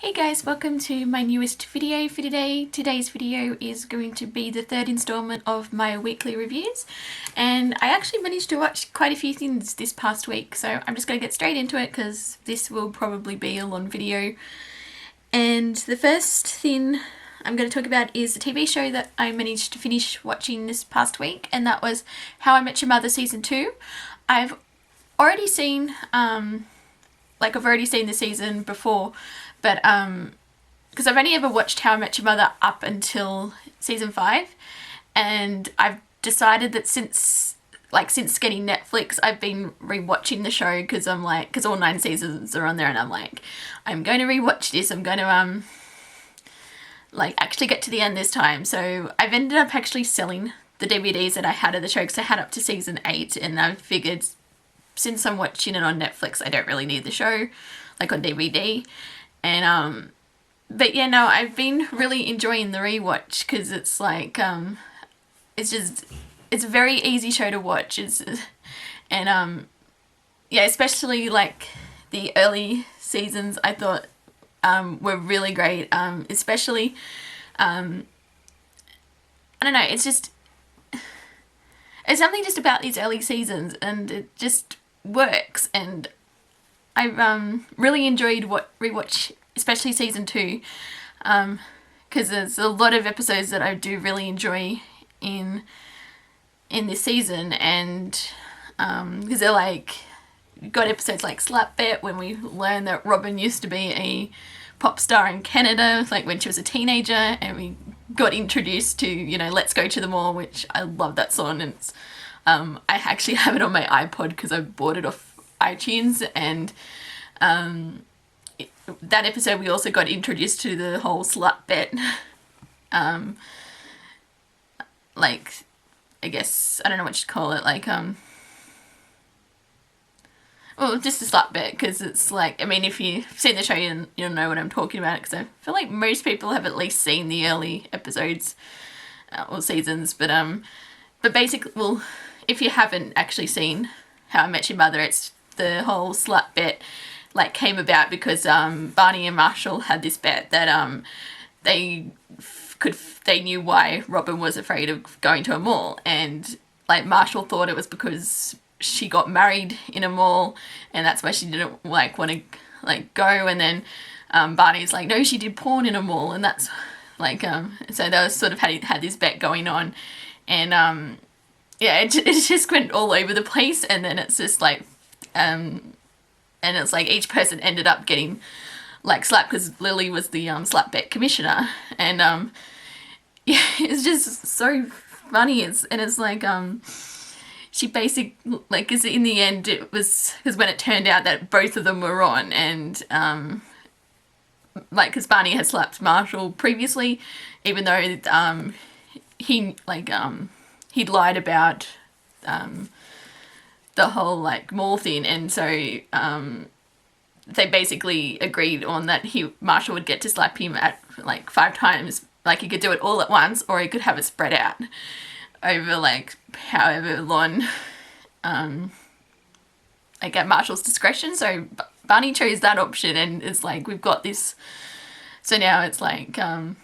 Hey guys, welcome to my newest video for today. Today's video is going to be the third installment of my weekly reviews, and I actually managed to watch quite a few things this past week, so I'm just going to get straight into it because this will probably be a long video. And the first thing I'm going to talk about is the TV show that I managed to finish watching this past week, and that was How I Met Your Mother Season 2. I've already seen, I've already seen the season before, but because I've only ever watched How I Met Your Mother up until season 5, and I've decided that since getting Netflix, I've been rewatching the show because because all 9 seasons are on there, and I'm like, I'm going to rewatch this. I'm going to actually get to the end this time. So I've ended up actually selling the DVDs that I had of the show because I had up to season 8, and I figured since I'm watching it on Netflix, I don't really need the show on DVD. And but yeah, no, I've been really enjoying the rewatch because it's it's a very easy show to watch. Yeah, especially the early seasons I thought were really great. Especially I don't know, it's something just about these early seasons, and it just works. And I've really enjoyed rewatch, especially season 2, because there's a lot of episodes that I do really enjoy in this season, and because they're got episodes like Slap Bet, when we learn that Robin used to be a pop star in Canada, when she was a teenager, and we got introduced to Let's Go to the Mall, which I love that song, and it's, I actually have it on my iPod because I bought it off iTunes. And that episode we also got introduced to the whole slut bet, I guess, I don't know what you'd call it, well, just a slut bet, because it's if you've seen the show, you'll know what I'm talking about, because I feel like most people have at least seen the early episodes or seasons, but basically, well, if you haven't actually seen How I Met Your Mother, it's the whole slut bet came about because Barney and Marshall had this bet that they knew why Robin was afraid of going to a mall, and Marshall thought it was because she got married in a mall, and that's why she didn't want to go. And then Barney's no, she did porn in a mall, and that's so they was sort of had this bet going on, and yeah, it just went all over the place. And then it's just and it's each person ended up getting slapped, because Lily was the slap bet commissioner, and yeah, it's just so funny. It's she basically because in the end it was because when it turned out that both of them were on, and because Barney had slapped Marshall previously, even though he he'd lied about the whole mall thing, and so they basically agreed on that Marshall would get to slap him at 5 times. He could do it all at once, or he could have it spread out over however long, at Marshall's discretion. So Barney chose that option, and it's we've got this. So now it's and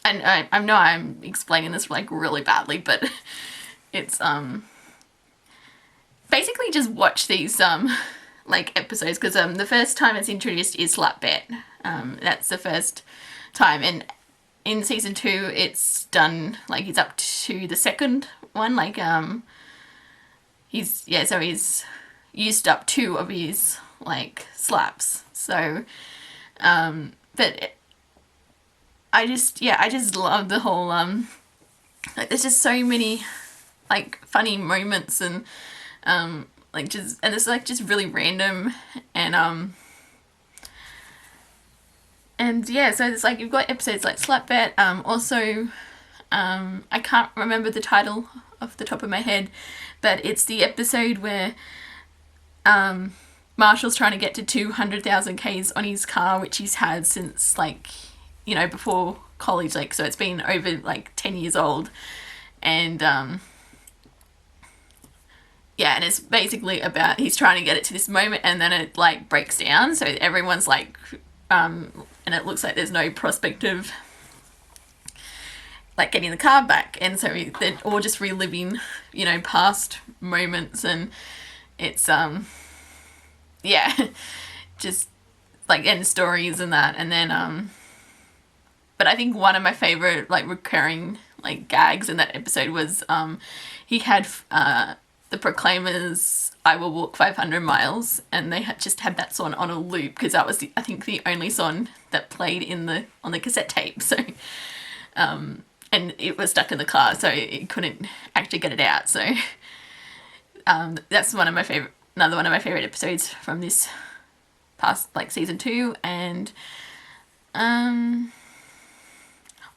I know I'm explaining this really badly, but it's basically just watch these episodes, because the first time it's introduced is Slap Bet. That's the first time, and in season 2 it's done he's up to the second one. He's used up 2 of his slaps. So but I just love the whole there's just so many funny moments, and and it's just really random, and yeah, so it's you've got episodes like Slap Bet. Also, I can't remember the title off the top of my head, but it's the episode where Marshall's trying to get to 200,000 Ks on his car, which he's had since before college, so it's been over 10 years old, and yeah, and it's basically about he's trying to get it to this moment, and then it breaks down, so everyone's and it looks like there's no prospect of like getting the car back, and so they're all just reliving, you know, past moments, and it's yeah, just like end stories and that. And then but I think one of my favorite like recurring like gags in that episode was he had the Proclaimers' I Will Walk 500 Miles, and they had just had that song on a loop because that was I think the only song that played on the cassette tape. So and it was stuck in the car, so it couldn't actually get it out. So that's another one of my favorite episodes from this past like season 2. And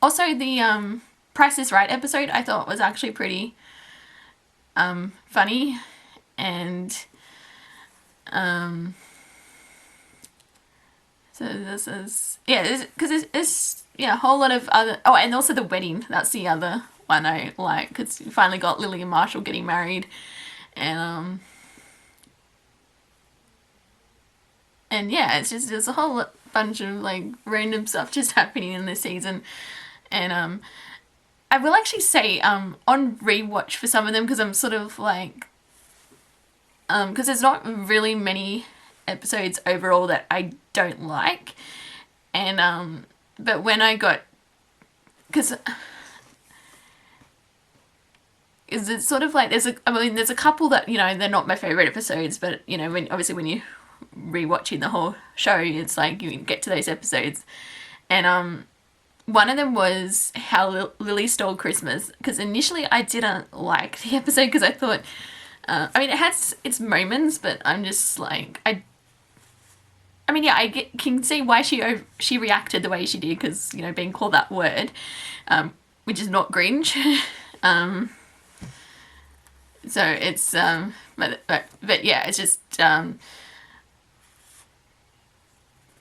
also the Price is Right episode I thought was actually pretty funny, and so this is because it's a whole lot of other, and also the wedding, that's the other one I like, because you finally got Lily and Marshall getting married, and yeah, it's just there's a whole bunch of like random stuff just happening in this season. And I will actually say on rewatch for some of them, because I'm sort of like because there's not really many episodes overall that I don't like, and but when I got, because it's sort of like there's a couple that, you know, they're not my favorite episodes, but you know, when you rewatching the whole show, it's like you get to those episodes. And one of them was How Lily Stole Christmas, because initially I didn't like the episode because I thought I mean, it has its moments, but I'm just like I mean, yeah, can see why she reacted the way she did, because, you know, being called that word, which is not cringe. So it's but yeah, it's just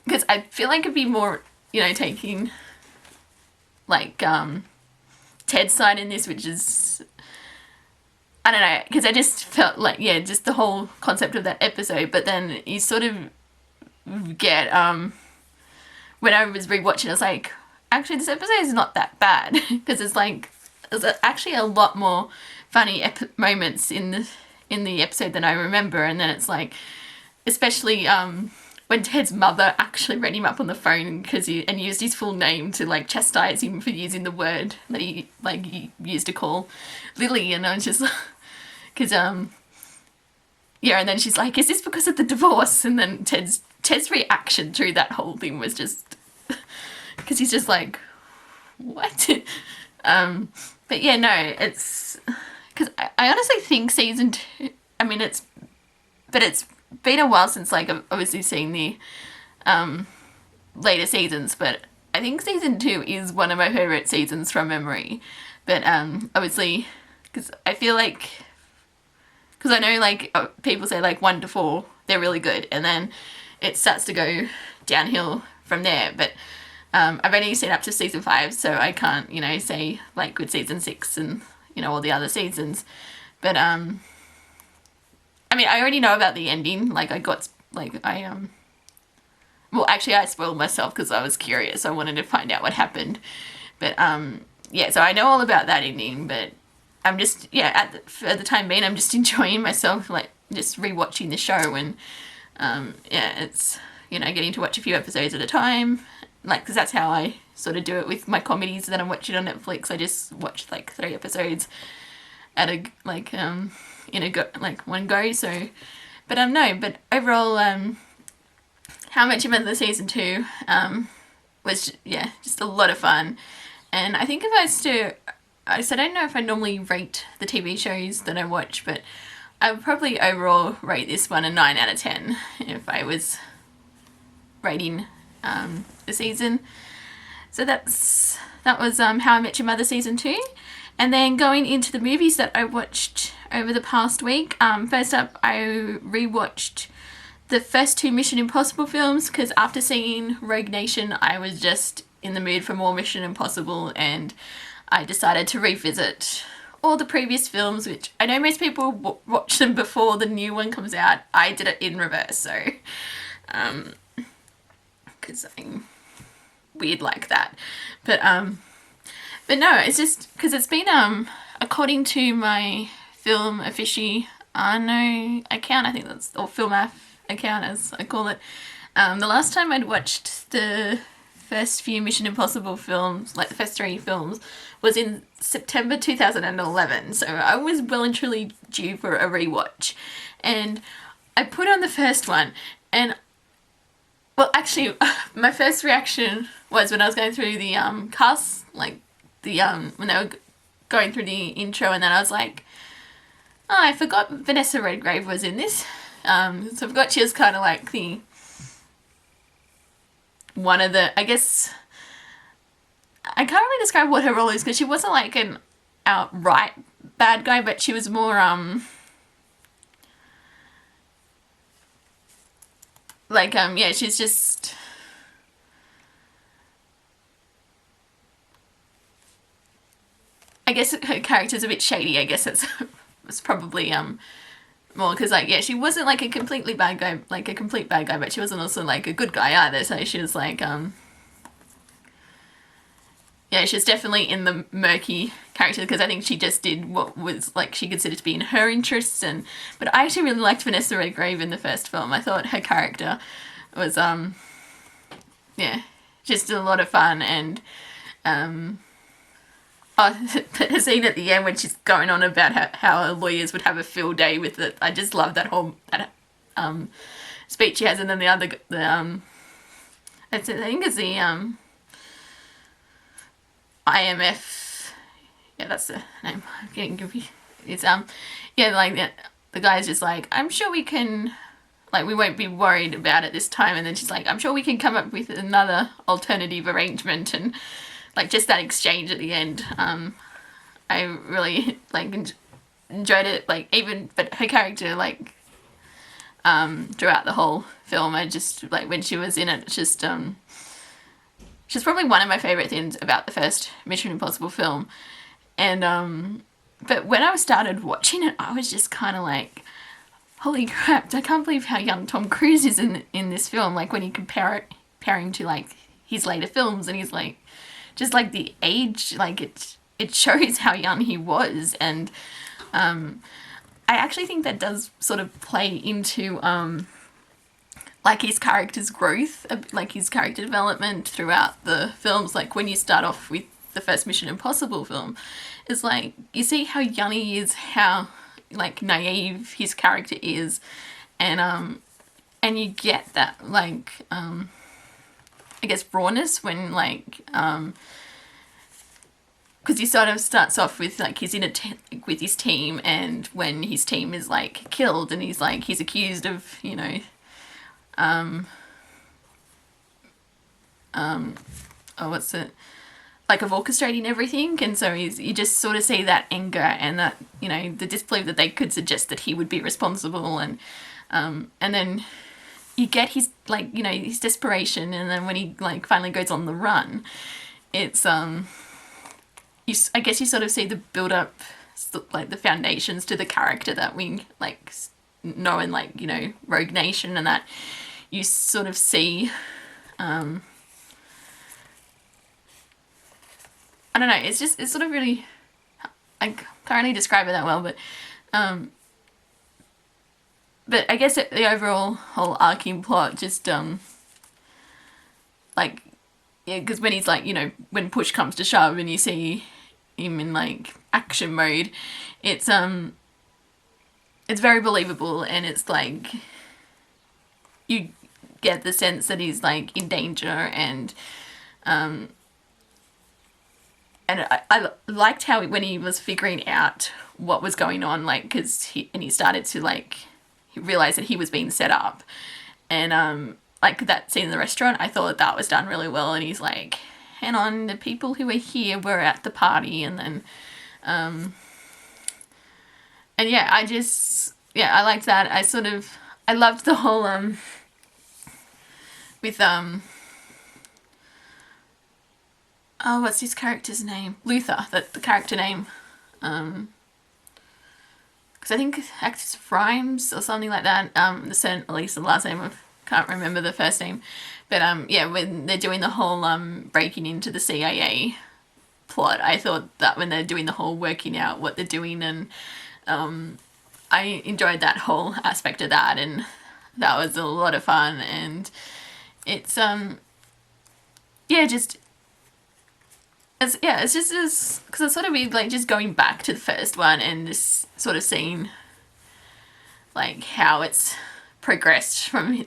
because I feel like it'd be more, you know, taking like Ted's side in this, which is, I don't know, because I just felt like, yeah, just the whole concept of that episode. But then you sort of get when I was rewatching, I was like, actually this episode is not that bad, because it's like there's actually a lot more funny moments in the episode than I remember. And then it's like, especially when Ted's mother actually read him up on the phone and used his full name to like chastise him for using the word that he used to call Lily. And I was just because yeah, and then she's like, is this because of the divorce? And then Ted's reaction through that whole thing was just because he's just like, what? But yeah, no, it's because I honestly think season 2, I mean, it's been a while since like I've obviously seen the later seasons, but I think season 2 is one of my favorite seasons from memory. But obviously, because I feel like, because I know like people say like 1 to 4 they're really good, and then it starts to go downhill from there. But I've only seen up to season 5, so I can't, you know, say like with season 6 and, you know, all the other seasons. But I mean, I already know about the ending. Like well, actually I spoiled myself because I was curious. I wanted to find out what happened. But yeah, so I know all about that ending, but I'm just, yeah, for the time being, I'm just enjoying myself, like just rewatching the show. And yeah, it's, you know, getting to watch a few episodes at a time, like, because that's how I sort of do it with my comedies that I'm watching on Netflix. I just watch like 3 episodes at a like in a go, like one go. So, but no, but overall, How Much You Meant the season 2 was, yeah, just a lot of fun. And I think if I don't know if I normally rate the TV shows that I watch, but I would probably overall rate this one a 9 out of 10 if I was rating the season. So that was How I Met Your Mother season 2. And then going into the movies that I watched over the past week, first up I rewatched the first 2 Mission Impossible films, because after seeing Rogue Nation I was just in the mood for more Mission Impossible, and I decided to revisit all the previous films, which I know most people watch them before the new one comes out. I did it in reverse, so because I'm weird like that. But no, it's just because it's been according to my film aficionado account, I think that's, or film account as I call it. The last time I'd watched the first few Mission Impossible films, like the first 3 films, was in September 2011. So I was well and truly due for a rewatch. And I put on the first one, and well, actually, my first reaction was when I was going through the cast, like the when they were going through the intro, and then I was like, oh, I forgot Vanessa Redgrave was in this. So I forgot she was kind of like the one of the, I guess, I can't really describe what her role is because she wasn't like an outright bad guy, but she was more like yeah, she's just, I guess her character's a bit shady. I guess it's probably more because, like, yeah, she wasn't like a completely bad guy, like a complete bad guy, but she wasn't also like a good guy either. So she was like yeah, she's definitely in the murky character because I think she just did what was like she considered to be in her interests. And but I actually really liked Vanessa Redgrave in the first film. I thought her character was yeah, just a lot of fun. And the scene at the end when she's going on about how lawyers would have a field day with it. I just love that whole speech she has. And then the I think it's the IMF. Yeah, that's the name. I'm getting confused. It's yeah, like the guy's just like, I'm sure we can, like, we won't be worried about it this time. And then she's like, I'm sure we can come up with another alternative arrangement. And like just that exchange at the end, I really like enjoyed it. Like even, but her character, like throughout the whole film, I just like when she was in it, it's just she's probably one of my favorite things about the first Mission Impossible film. And but when I started watching it, I was just kind of like, holy crap, I can't believe how young Tom Cruise is in this film. Like when you comparing to like his later films, and he's like, just like the age, like it shows how young he was. And I actually think that does sort of play into like his character's growth, like his character development throughout the films. Like when you start off with the first Mission Impossible film, it's like you see how young he is, how like naive his character is, and you get that like I guess rawness when like because he sort of starts off with like he's in with his team, and when his team is like killed, and he's accused of, you know, oh, what's it, like of orchestrating everything. And so you just sort of see that anger and that, you know, the disbelief that they could suggest that he would be responsible. And then you get his, like, you know, his desperation. And then when he like finally goes on the run, it's I guess you sort of see the build up, like the foundations to the character that we like know in, like, you know, Rogue Nation, and that you sort of see I don't know, it's sort of really, I can't really describe it that well, but I guess the overall whole arcing plot just like, yeah, because when he's like, you know, when push comes to shove and you see him in like action mode, it's very believable, and it's like you get the sense that he's like in danger. And I liked how when he was figuring out what was going on, like, because he started to like realize that he was being set up, and like that scene in the restaurant, I thought that was done really well. And he's like, hang on, the people who were here were at the party. And then and yeah, I liked that. I loved the whole with oh, what's his character's name? Luther, the character name. Because I think Actus Rhymes or something like that. At least the last name, I can't remember the first name. But yeah, when they're doing the whole breaking into the CIA plot, I thought that when they're doing the whole working out what they're doing, and I enjoyed that whole aspect of that, and that was a lot of fun. And it's yeah, just it's just as, because it's sort of weird, like just going back to the first one and just sort of seeing like how it's progressed from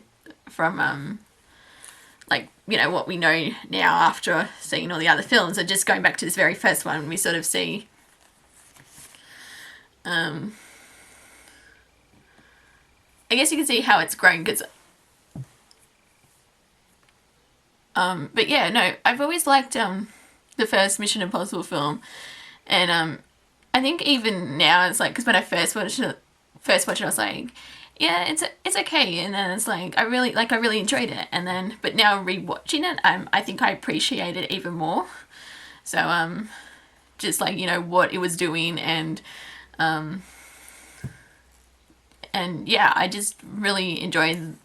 like, you know, what we know now after seeing all the other films, and just going back to this very first one, we sort of see I guess you can see how it's grown, because but yeah, no, I've always liked the first Mission Impossible film, and I think even now it's like, because when I first watched it, I was like, yeah, it's okay, and then it's like I really enjoyed it, and then but now rewatching it, I think I appreciate it even more. So just like, you know, what it was doing, and yeah, I just really enjoyed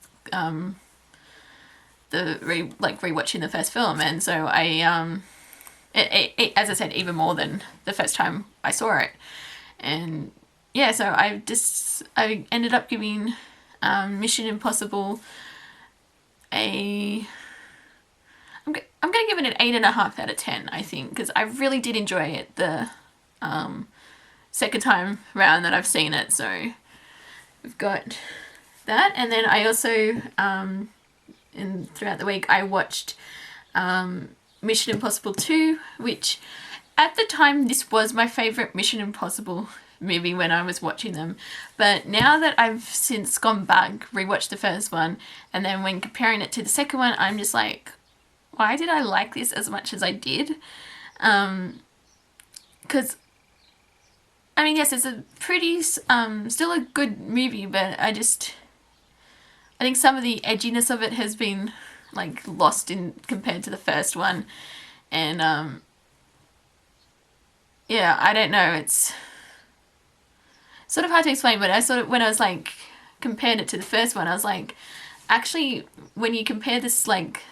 rewatching the first film, and so I it as I said, even more than the first time I saw it. And yeah, so I ended up giving Mission Impossible I'm gonna give it an 8.5 out of 10, I think, because I really did enjoy it the second time round that I've seen it. So we've got that, and then I also throughout the week I watched Mission Impossible 2, which at the time this was my favourite Mission Impossible movie when I was watching them, but now that I've since gone back, rewatched the first one, and then when comparing it to the second one, I'm just like, why did I like this as much as I did? Because I mean, yes, it's a pretty still a good movie, but I think some of the edginess of it has been like lost in compared to the first one, and yeah, I don't know, it's sort of hard to explain, but when I was like compared it to the first one, I was like, actually, when you compare this, like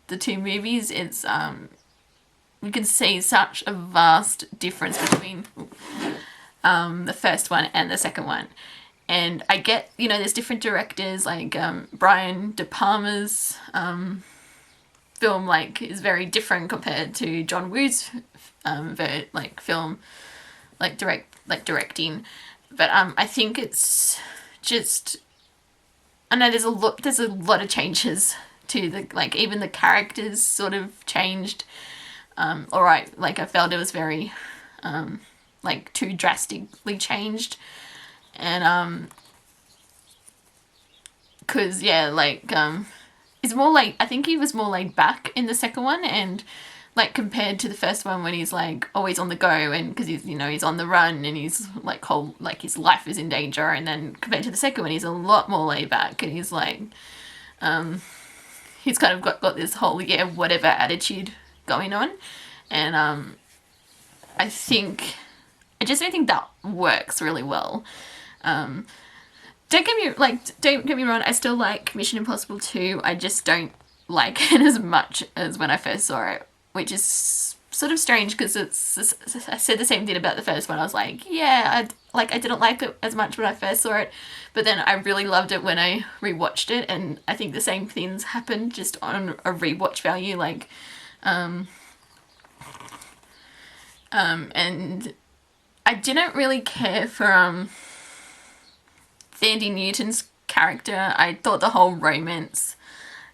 the two movies, it's you can see such a vast difference between the first one and the second one. And I get, you know, there's different directors, like Brian De Palma's film like is very different compared to John Woo's film, directing. But I think it's just, I know there's a lot of changes to the, like, even the characters sort of changed. Alright, like I felt it was very like too drastically changed, and because yeah, like it's more like, I think he was more laid back in the second one, and like compared to the first one when he's like always on the go, and because he's, you know, he's on the run and he's like his life is in danger, and then compared to the second one he's a lot more laid back, and he's like he's kind of got this whole yeah whatever attitude going on, and I just don't think that works really well. Don't get me wrong, I still like Mission Impossible 2. I just don't like it as much as when I first saw it, which is sort of strange, because I said the same thing about the first one. I was like, yeah, I didn't like it as much when I first saw it, but then I really loved it when I rewatched it, and I think the same things happened just on a rewatch value, like and I didn't really care for Thandie Newton's character. I thought the whole romance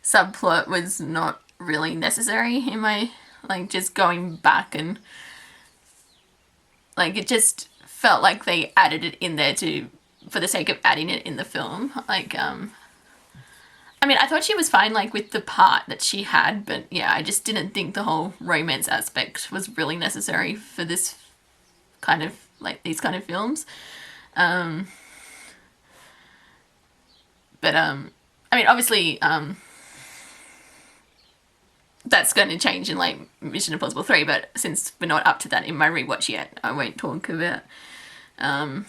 subplot was not really necessary in my, like, just going back, and like it just felt like they added it in there for the sake of adding it in the film. Like I mean, I thought she was fine, like, with the part that she had, but yeah, I just didn't think the whole romance aspect was really necessary for this kind of, like, these kind of films. But I mean, obviously, that's going to change in, like, Mission Impossible 3, but since we're not up to that in my rewatch yet, I won't talk about, you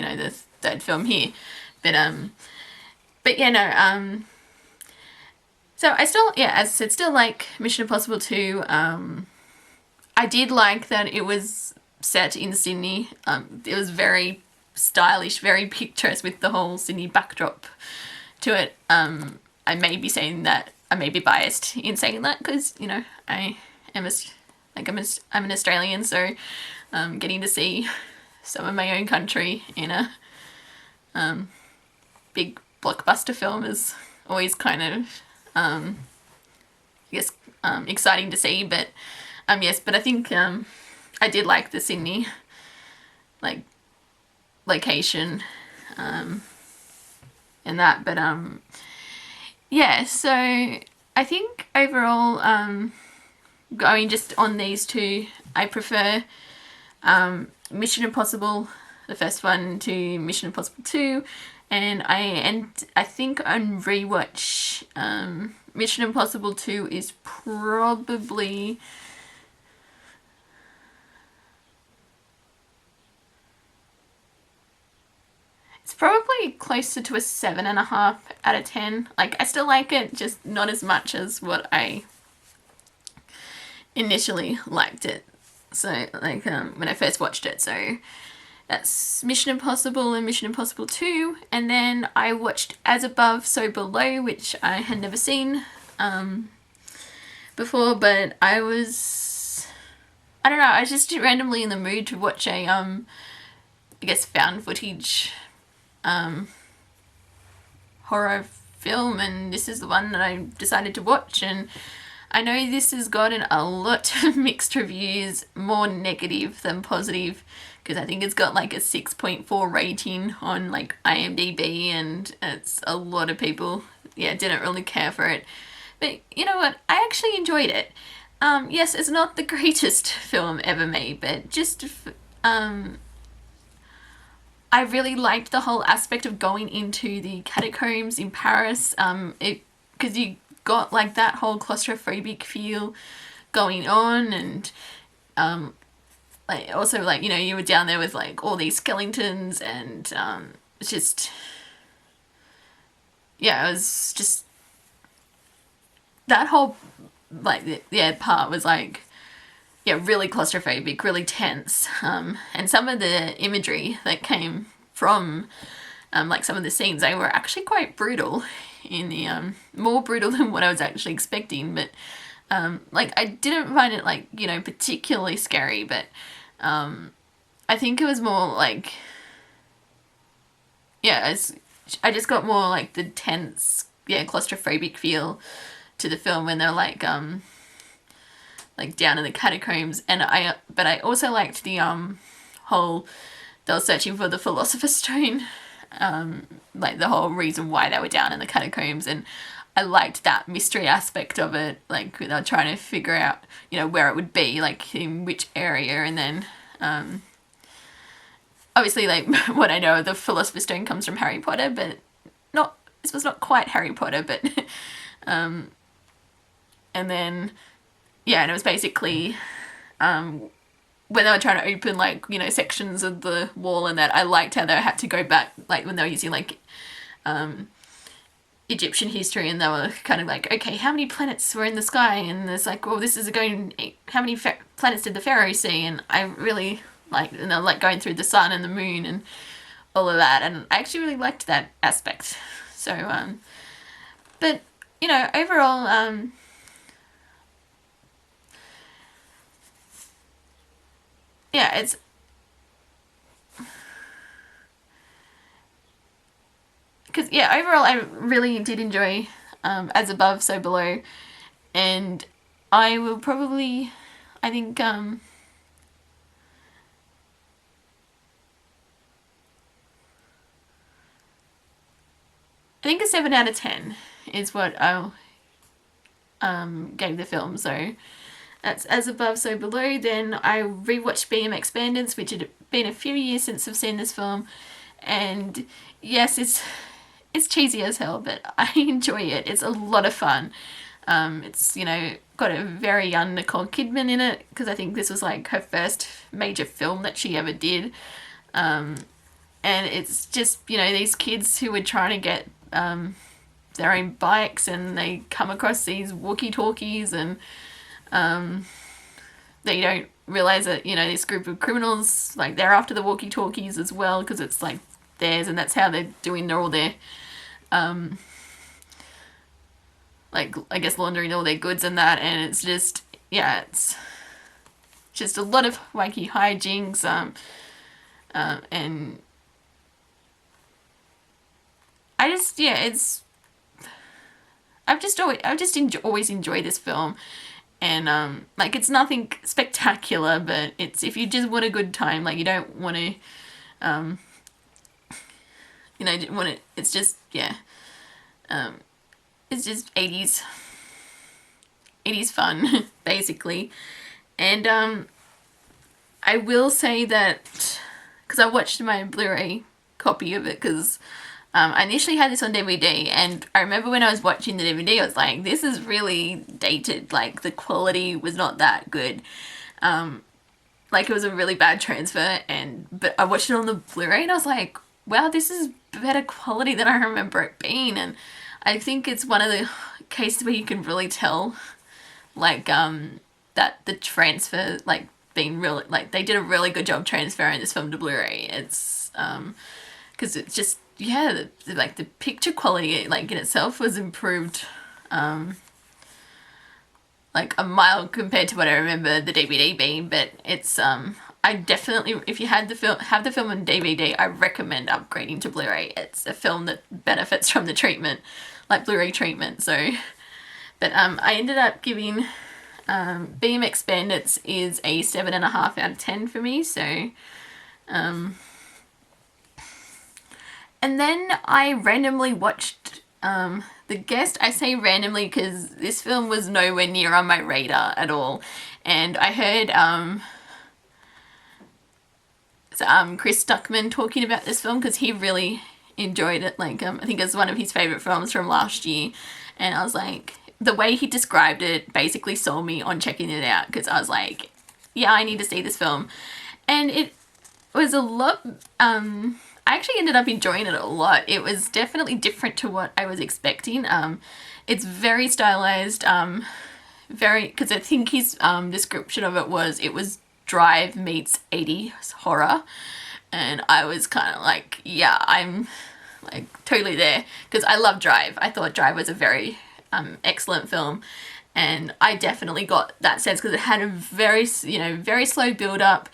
know, the third film here. But yeah, no, So I still, yeah, as I said, still like Mission Impossible 2. I did like that it was set in Sydney. It was very stylish, very picturesque with the whole Sydney backdrop to it. I may be saying that, I may be biased in saying that because, you know, I am I'm an Australian, so getting to see some of my own country in a big blockbuster film is always kind of, I guess, exciting to see. But yes, but I think I did like the Sydney like location and that. But yeah, so I think overall, going just on these two, I prefer Mission Impossible, the first one, to Mission Impossible 2, and I think on rewatch, Mission Impossible 2 is probably closer to a 7.5 out of 10. Like, I still like it, just not as much as what I initially liked it. So, like, when I first watched it. So that's Mission Impossible and Mission Impossible 2. And then I watched As Above, So Below, which I had never seen before, but I don't know, I was just randomly in the mood to watch a, I guess, found footage horror film, and this is the one that I decided to watch. And I know this has gotten a lot of mixed reviews, more negative than positive, because I think it's got like a 6.4 rating on like IMDb, and it's a lot of people, yeah, didn't really care for it. But you know what? I actually enjoyed it. Yes, it's not the greatest film ever made, but just I really liked the whole aspect of going into the catacombs in Paris. Because you got like that whole claustrophobic feel going on, and like also, like, you know, you were down there with like all these skeletons, and it's just, yeah, it was just that whole like part was like, yeah, really claustrophobic, really tense, and some of the imagery that came from like some of the scenes, they were actually quite brutal, in the more brutal than what I was actually expecting. But like, I didn't find it like, you know, particularly scary, but I think it was more like, yeah, I just got more like the tense, yeah, claustrophobic feel to the film when they're like down in the catacombs. And but I also liked the whole, they were searching for the Philosopher's Stone, like the whole reason why they were down in the catacombs, and I liked that mystery aspect of it. Like, they were trying to figure out, you know, where it would be, like in which area, and then obviously, like, what I know of the Philosopher's Stone comes from Harry Potter, but this was not quite Harry Potter, but and then, yeah, and it was basically when they were trying to open, like, you know, sections of the wall and that, I liked how they had to go back, like, when they were using, like, Egyptian history, and they were kind of like, okay, how many planets were in the sky? And it's like, well, this is going, how many planets did the pharaoh see? And I really like, and they're like going through the sun and the moon and all of that, and I actually really liked that aspect. So, but, you know, overall, yeah, it's, because, yeah, overall I really did enjoy As Above, So Below, and I will probably, I think, I think a 7 out of 10 is what I'll gave the film. So that's As Above, So Below. Then I rewatched BMX Bandits, which had been a few years since I've seen this film, and yes, it's cheesy as hell, but I enjoy it. It's a lot of fun. It's, you know, got a very young Nicole Kidman in it, because I think this was like her first major film that she ever did. And it's just, you know, these kids who were trying to get their own bikes, and they come across these walkie-talkies, and they don't realize that, you know, this group of criminals, like, they're after the walkie-talkies as well, because it's like theirs, and that's how they're doing all their like, I guess, laundering all their goods and that. And it's just, yeah, it's just a lot of wacky hijinks, and I just, yeah, it's, I've just always enjoyed this film. And like, it's nothing spectacular, but it's, if you just want a good time, like, you don't want to you know, want to, it's just, yeah, it's just 80s fun basically. And I will say that, because I watched my Blu-ray copy of it, because I initially had this on DVD, and I remember when I was watching the DVD, I was like, this is really dated, like, the quality was not that good. Like, it was a really bad transfer, but I watched it on the Blu-ray, and I was like, wow, this is better quality than I remember it being. And I think it's one of the cases where you can really tell, like, that the transfer, like, being really, like, they did a really good job transferring this film to Blu-ray. It's, because it's just, yeah, like, the picture quality, like, in itself was improved, like, a mile compared to what I remember the DVD being. But it's, I definitely, if you have the film on DVD, I recommend upgrading to Blu-ray. It's a film that benefits from the treatment, like Blu-ray treatment. So, but I ended up giving BMX Bandits is a 7.5 out of 10 for me. So, and then I randomly watched The Guest. I say randomly because this film was nowhere near on my radar at all. And I heard Chris Stuckman talking about this film, because he really enjoyed it. Like, I think it's one of his favourite films from last year. And I was like, the way he described it basically sold me on checking it out, because I was like, yeah, I need to see this film. And it was a lot, I actually ended up enjoying it a lot. It was definitely different to what I was expecting. It's very stylized, because I think his description of it was Drive meets 80s horror. And I was kind of like, yeah, I'm like totally there, because I love Drive. I thought Drive was a very excellent film, and I definitely got that sense, because it had a very, you know, very slow build up.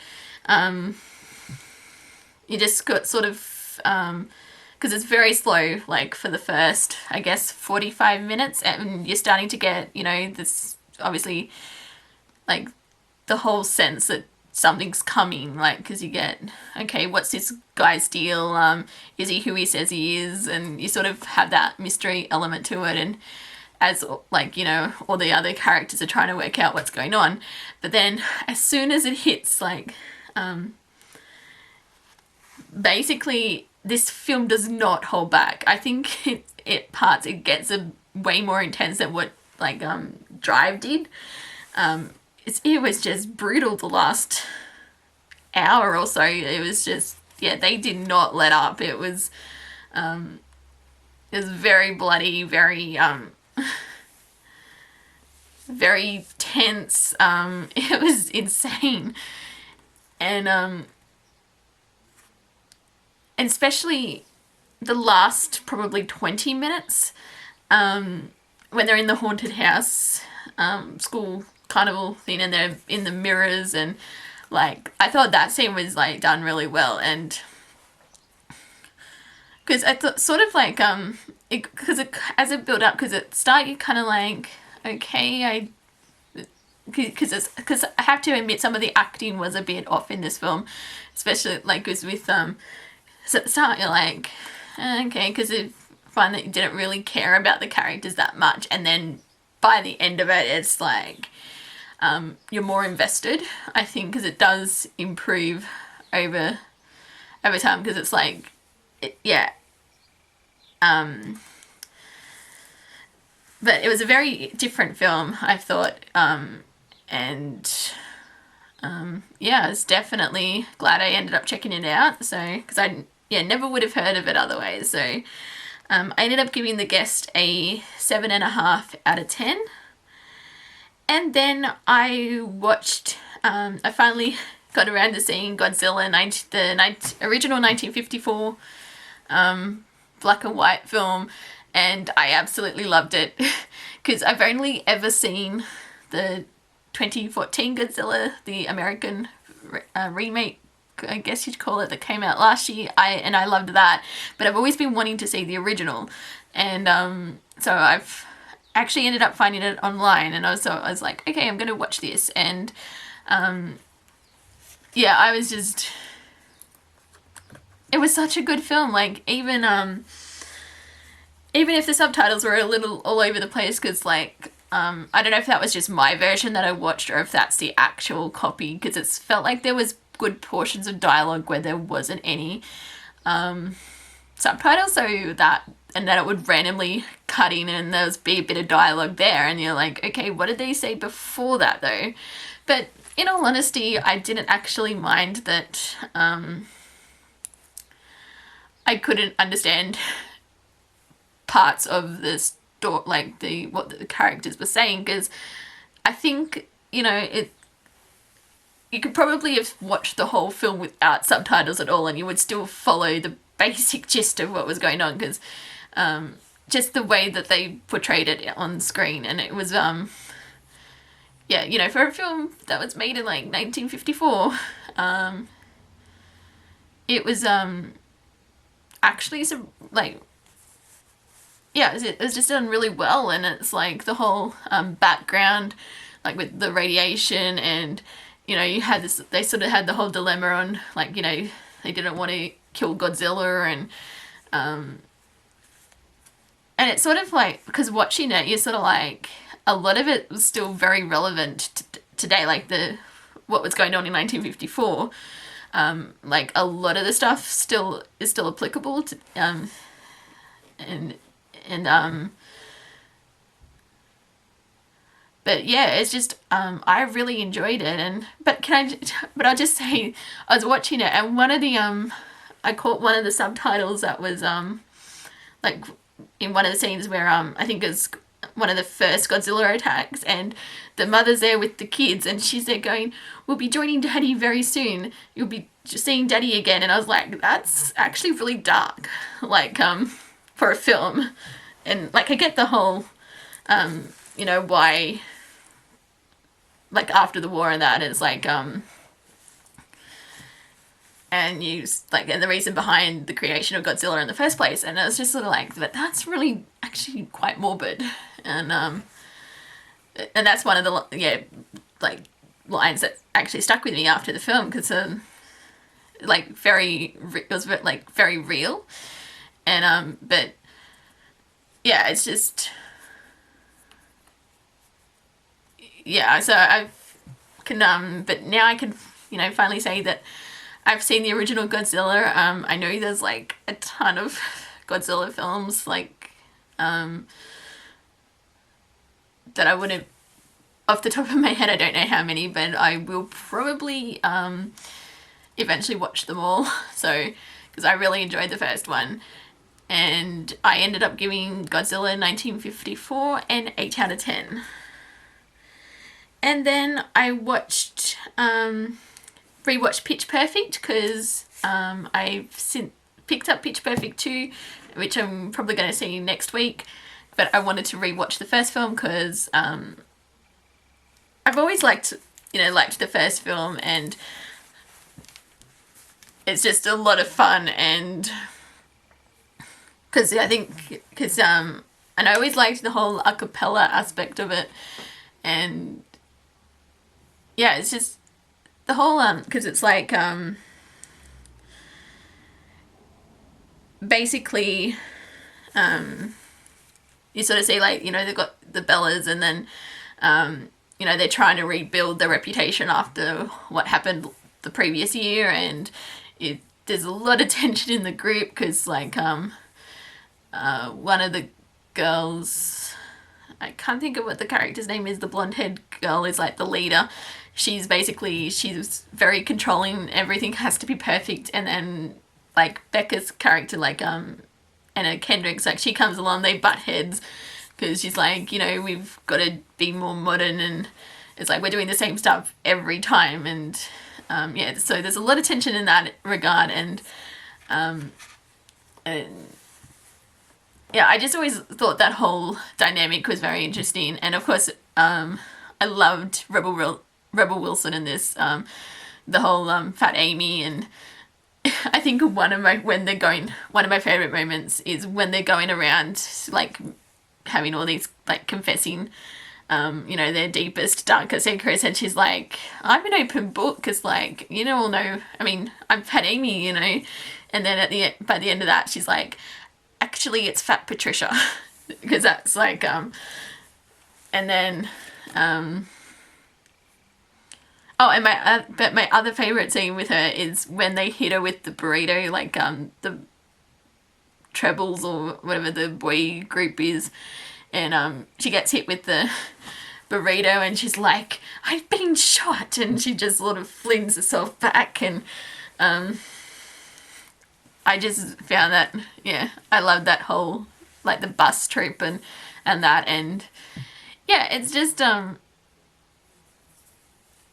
You just got sort of, because it's very slow, like, for the first, I guess, 45 minutes, and you're starting to get, you know, this, obviously, like, the whole sense that something's coming, like, because you get, okay, what's this guy's deal, is he who he says he is, and you sort of have that mystery element to it, and as, like, you know, all the other characters are trying to work out what's going on. But then as soon as it hits, like, basically this film does not hold back. I think it gets way more intense than what, like, Drive did. It was just brutal the last hour or so. It was just, yeah, they did not let up. It was very bloody, very very tense. It was insane. And especially the last probably 20 minutes, when they're in the haunted house, school carnival thing, and they're in the mirrors, and, like, I thought that scene was, like, done really well. And because I thought, sort of like, as it built up, because it started, you kind of like, okay, because I have to admit, some of the acting was a bit off in this film, especially, like, because with so at the start you're like, okay, because you find that you didn't really care about the characters that much, and then by the end of it, it's like, you're more invested, I think, because it does improve over time, because it's like, yeah. But it was a very different film, I thought, and yeah, I was definitely glad I ended up checking it out. So, because I never would have heard of it otherwise. So, I ended up giving The Guest a 7.5 out of 10. And then I watched, I finally got around to seeing Godzilla, the original 1954 black and white film, and I absolutely loved it because I've only ever seen the 2014 Godzilla, the American remake, I guess you'd call it, that came out last year. I loved that, but I've always been wanting to see the original, and so I've actually ended up finding it online, and I was like, okay, I'm gonna watch this, and yeah, I was just, it was such a good film. Like, even if the subtitles were a little all over the place, because like I don't know if that was just my version that I watched or if that's the actual copy, because it felt like there was good portions of dialogue where there wasn't any subtitles, so that, and then it would randomly cut in and there was be a bit of dialogue there, and you're like, okay, what did they say before that though? But in all honesty, I didn't actually mind that I couldn't understand parts of the story, like what the characters were saying, because I think, you could probably have watched the whole film without subtitles at all and you would still follow the basic gist of what was going on, because just the way that they portrayed it on screen, and it was yeah, for a film that was made in like 1954, it was actually some, like, yeah, it was just done really well, and it's like the whole background, like with the radiation, and you had this, they sort of had the whole dilemma on, like, they didn't want to kill Godzilla, and it's sort of like, because watching it, you're sort of like, a lot of it was still very relevant to today, like what was going on in 1954. Like, a lot of the stuff is still applicable to, but yeah, it's just, I really enjoyed it, but I'll just say, I was watching it, and one of the, I caught one of the subtitles that was, like, in one of the scenes where, I think it's one of the first Godzilla attacks, and the mother's there with the kids, and she's there going, "We'll be joining Daddy very soon. You'll be seeing Daddy again." And I was like, that's actually really dark, like, for a film. And, like, I get the whole, why, like, after the war and that, it's like, and and the reason behind the creation of Godzilla in the first place, and it was just sort of like, but that's really actually quite morbid, and that's one of the like lines that actually stuck with me after the film, because like it was like very real, and but yeah, it's just, yeah, so I can but now I can finally say that I've seen the original Godzilla. I know there's like a ton of Godzilla films, like, that I wouldn't, off the top of my head, I don't know how many, but I will probably eventually watch them all. So, because I really enjoyed the first one, and I ended up giving Godzilla 1954 an 8 out of 10. And then I rewatched Pitch Perfect, because I've since picked up Pitch Perfect 2, which I'm probably going to see next week, but I wanted to rewatch the first film because I've always liked the first film, and it's just a lot of fun, and because and I always liked the whole a cappella aspect of it, and yeah, it's just the whole because it's like basically you sort of see, like, they've got the Bellas, and then they're trying to rebuild their reputation after what happened the previous year, and there's a lot of tension in the group, because like one of the girls, I can't think of what the character's name is, the blonde-haired girl is like the leader. She's very controlling, everything has to be perfect, and then like Becca's character, like Anna Kendrick's like, she comes along, they butt heads because she's like, you know, we've got to be more modern, and it's like we're doing the same stuff every time. And yeah, so there's a lot of tension in that regard. And yeah, I just always thought that whole dynamic was very interesting. And of course, I loved Rebel Wilson in this, the whole Fat Amy. And I think one of my favorite moments is when they're going around like having all these like confessing, you know, their deepest, darkest secrets, and she's like, I'm an open book, because like, you know, all know, I mean, I'm Fat Amy, you know. And then by the end of that, she's like, actually it's Fat Patricia, because that's like and then oh, and my other favorite scene with her is when they hit her with the burrito, like the trebles or whatever the boy group is, and she gets hit with the burrito and she's like, I've been shot, and she just sort of flings herself back. And I just found that, yeah, I love that whole, like, the bus trip and that. And yeah, it's just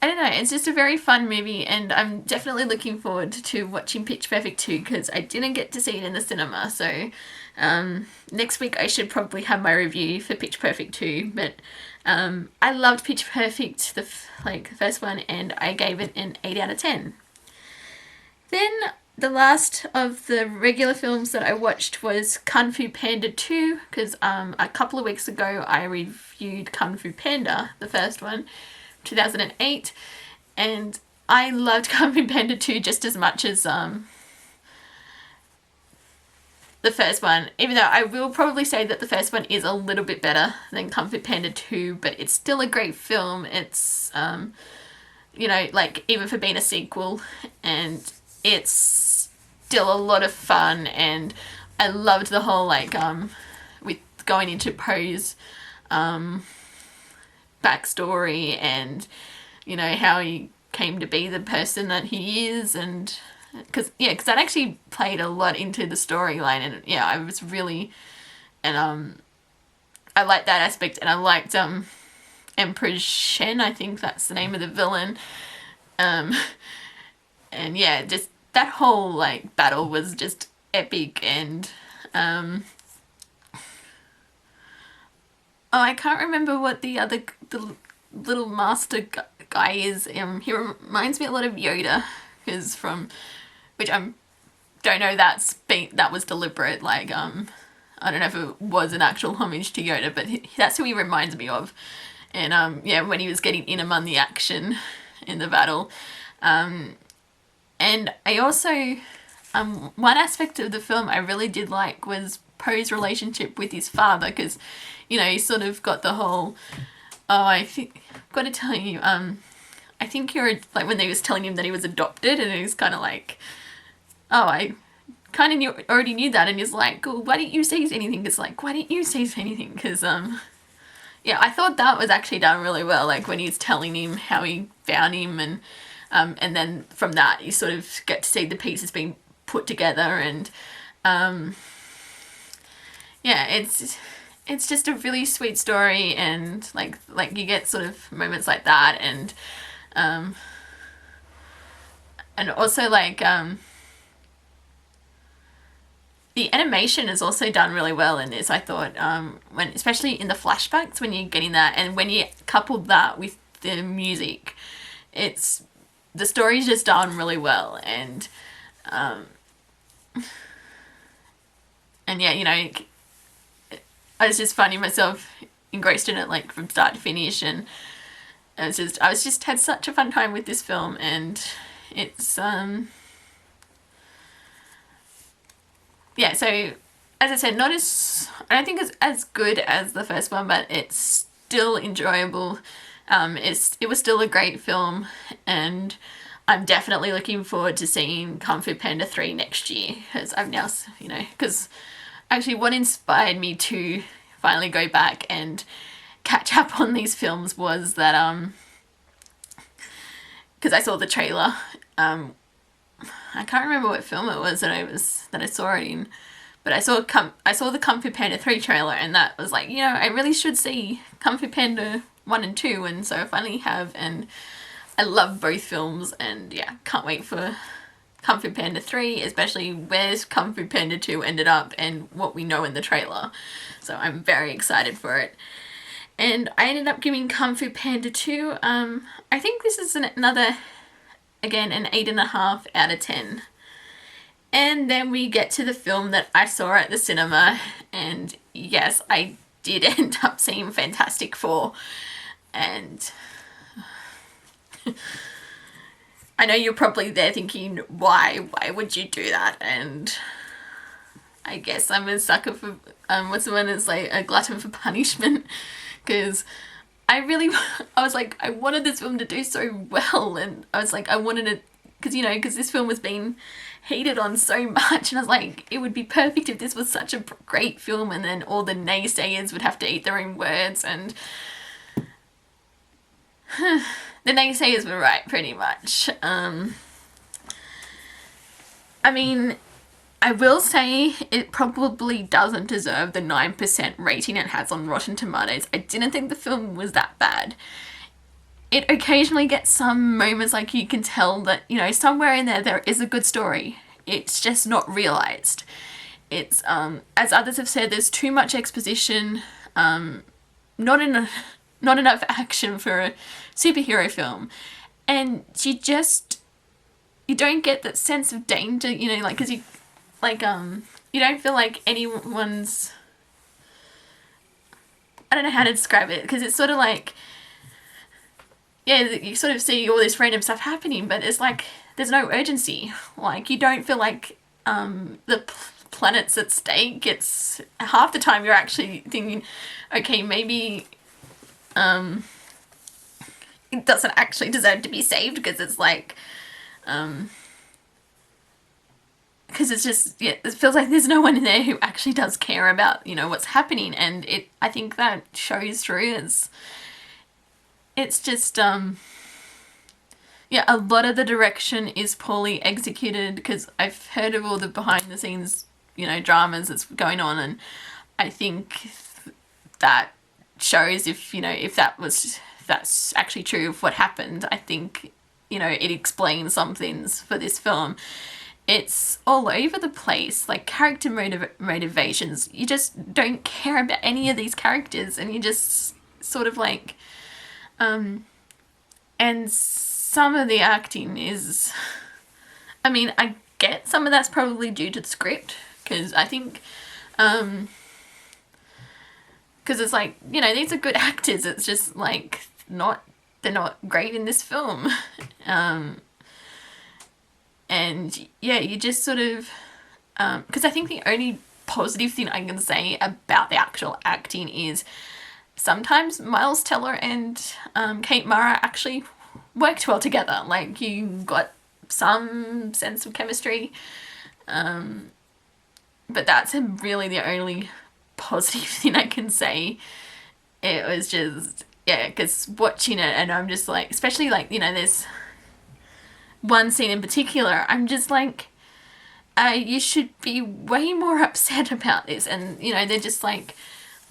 I don't know, it's just a very fun movie, and I'm definitely looking forward to watching Pitch Perfect 2, because I didn't get to see it in the cinema. So next week I should probably have my review for Pitch Perfect 2, but I loved Pitch Perfect, the first one, and I gave it an 8 out of 10. Then the last of the regular films that I watched was Kung Fu Panda 2, because a couple of weeks ago I reviewed Kung Fu Panda, the first one, 2008, and I loved Kung Fu Panda 2 just as much as the first one, even though I will probably say that the first one is a little bit better than Kung Fu Panda 2, but it's still a great film. It's you know, like, even for being a sequel, and it's still a lot of fun. And I loved the whole, like, with going into Poe's backstory, and, you know, how he came to be the person that he is. And because that actually played a lot into the storyline. And yeah, I was really, and I liked that aspect. And I liked Emperor Shen, I think that's the name of the villain. And yeah, just that whole, like, battle was just epic. And oh, I can't remember what the little master guy is. He reminds me a lot of Yoda, because which don't know that was deliberate. Like, I don't know if it was an actual homage to Yoda, but that's who he reminds me of. And yeah, when he was getting in among the action in the battle, and I also one aspect of the film I really did like was Poe's relationship with his father, because, you know, he sort of got the whole, oh, I think, got to tell you, I think you're, like, when they was telling him that he was adopted, and he was kind of like, oh, I kind of already knew that. And he's like, oh, why didn't you say anything? It's like, why didn't you say anything? Because yeah, I thought that was actually done really well, like, when he's telling him how he found him, and then from that you sort of get to see the pieces being put together. And yeah, it's just a really sweet story. And like you get sort of moments like that. And also, like, the animation is also done really well in this, I thought, when, especially in the flashbacks, when you're getting that, and when you couple that with the music, the story's just done really well. And yeah, you know, I was just finding myself engrossed in it, like, from start to finish. And I was just had such a fun time with this film. And it's yeah, so as I said, I don't think it's as good as the first one, but it's still enjoyable. It was still a great film, and I'm definitely looking forward to seeing Kung Fu Panda 3 next year, because I've now, you know, because actually what inspired me to finally go back and catch up on these films was that, because I saw the trailer, I can't remember what film it was that I saw it in, But I saw the Kung Fu Panda 3 trailer, and that was like, you know, I really should see Kung Fu Panda 1 and 2, and so I finally have, and I love both films, and yeah, can't wait for Kung Fu Panda 3, especially where Kung Fu Panda 2 ended up and what we know in the trailer. So I'm very excited for it. And I ended up giving Kung Fu Panda 2, I think this is another, again, an 8.5 out of 10. And then we get to the film that I saw at the cinema, and yes, I did end up seeing Fantastic Four, and I know you're probably there thinking, why would you do that? And I guess I'm a sucker for, what's the one that's like a glutton for punishment, because I was like, I wanted this film to do so well, and I was like, I wanted it, because this film was being hated on so much, and I was like, it would be perfect if this was such a great film, and then all the naysayers would have to eat their own words, and the naysayers were right, pretty much. I mean, I will say it probably doesn't deserve the 9% rating it has on Rotten Tomatoes. I didn't think the film was that bad. It occasionally gets some moments, like you can tell that, you know, somewhere in there is a good story. It's just not realised. It's, as others have said, there's too much exposition, not enough action for a superhero film. And you don't get that sense of danger, you know, like, because you don't feel like anyone's, I don't know how to describe it, because it's sort of like, yeah, you sort of see all this random stuff happening, but it's like there's no urgency. Like, you don't feel like the planet's at stake. It's half the time you're actually thinking, okay, maybe it doesn't actually deserve to be saved, because it's like, because it's just, yeah, it feels like there's no one in there who actually does care about, you know, what's happening, and I think that shows through. It's just, yeah, a lot of the direction is poorly executed, because I've heard of all the behind the scenes, you know, dramas that's going on, and I think that shows, if, you know, if that's actually true of what happened, I think, you know, it explains some things for this film. It's all over the place, like character motivations. You just don't care about any of these characters, and you just sort of like, and some of the acting is, I mean, I get some of that's probably due to the script, because I think, because it's like, you know, these are good actors, it's just like, they're not great in this film. And yeah, you just sort of, because I think the only positive thing I can say about the actual acting is sometimes Miles Teller and Kate Mara actually worked well together. Like, you got some sense of chemistry, but that's really the only positive thing I can say. It was just, yeah, because watching it, and I'm just like, especially like, you know, there's one scene in particular, I'm just like, you should be way more upset about this. And, you know, they're just like,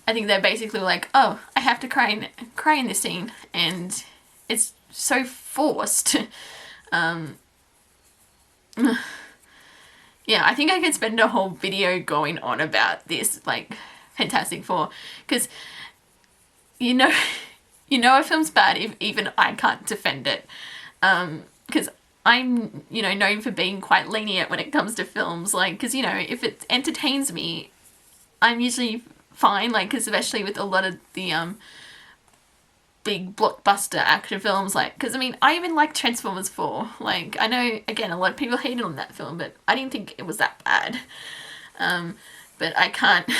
I think they're basically like, oh, I have to cry in this scene, and it's so forced. Yeah, I think I could spend a whole video going on about this, like, Fantastic Four, because, you know, a film's bad if even I can't defend it, because I'm, you know, known for being quite lenient when it comes to films, like, because, you know, if it entertains me, I'm usually fine, like, cause especially with a lot of the big blockbuster action films, like, because, I mean, I even like Transformers 4, like, I know, again, a lot of people hated on that film, but I didn't think it was that bad, but I can't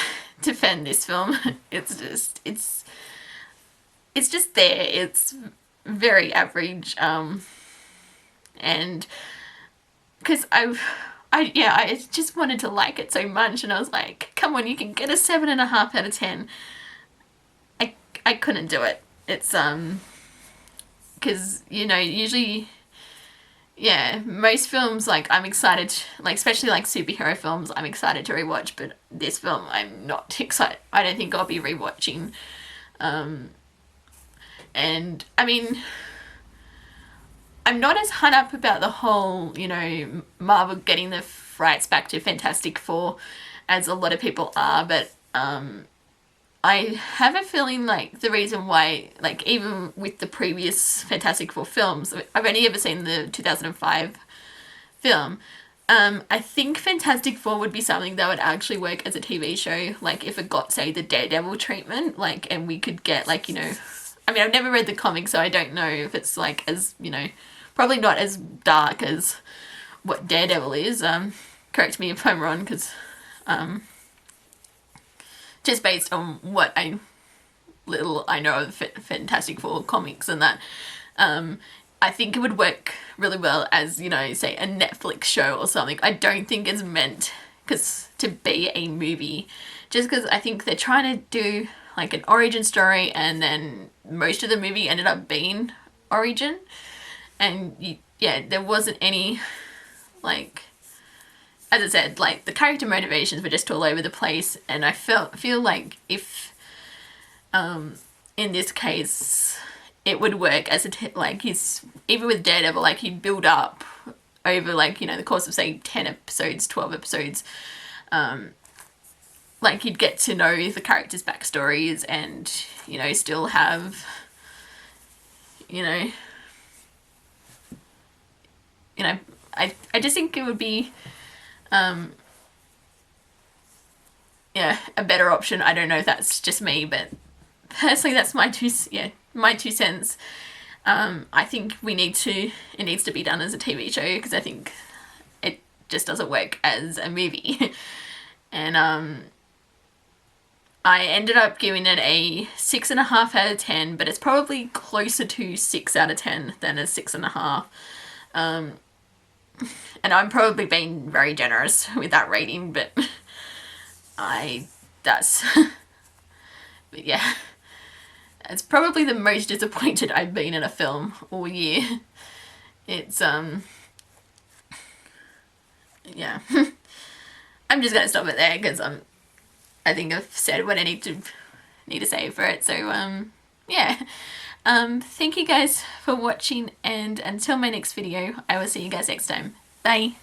defend this film. It's just, it's just there, it's very average, and because I just wanted to like it so much, and I was like, come on, you can get a 7.5 out of 10. I couldn't do it. It's because, you know, usually, yeah, most films, like, I'm excited, like, especially like superhero films, I'm excited to rewatch, but this film I'm not excited. I don't think I'll be rewatching. And I mean, I'm not as hung up about the whole, you know, Marvel getting the rights back to Fantastic Four as a lot of people are, but I have a feeling like the reason why, like, even with the previous Fantastic Four films, I've only ever seen the 2005 film. I think Fantastic Four would be something that would actually work as a TV show, like if it got, say, the Daredevil treatment, like, and we could get, like, you know, I mean, I've never read the comics, so I don't know if it's, like, as, you know, probably not as dark as what Daredevil is. Correct me if I'm wrong, because just based on what little I know of Fantastic Four comics and that, I think it would work really well as, you know, say a Netflix show or something. I don't think it's meant to be a movie, just because I think they're trying to do like an origin story, and then most of the movie ended up being origin, and yeah, there wasn't any, like, as I said, like, the character motivations were just all over the place, and I feel like if in this case it would work as like, he's, even with Daredevil, like, he'd build up over, like, you know, the course of, say, 10 episodes, 12 episodes, like, you'd get to know the characters' backstories and, you know, still have, you know, I just think it would be, yeah, a better option. I don't know if that's just me, but personally, that's my two cents. I think it needs to be done as a TV show, because I think it just doesn't work as a movie. And I ended up giving it a 6.5 out of 10, but it's probably closer to 6 out of 10 than a 6.5. And I'm probably being very generous with that rating, but but yeah, it's probably the most disappointed I've been in a film all year. It's yeah. I'm just gonna stop it there, because I think I've said what I need to say for it. So yeah. Thank you guys for watching, and until my next video, I will see you guys next time. Bye.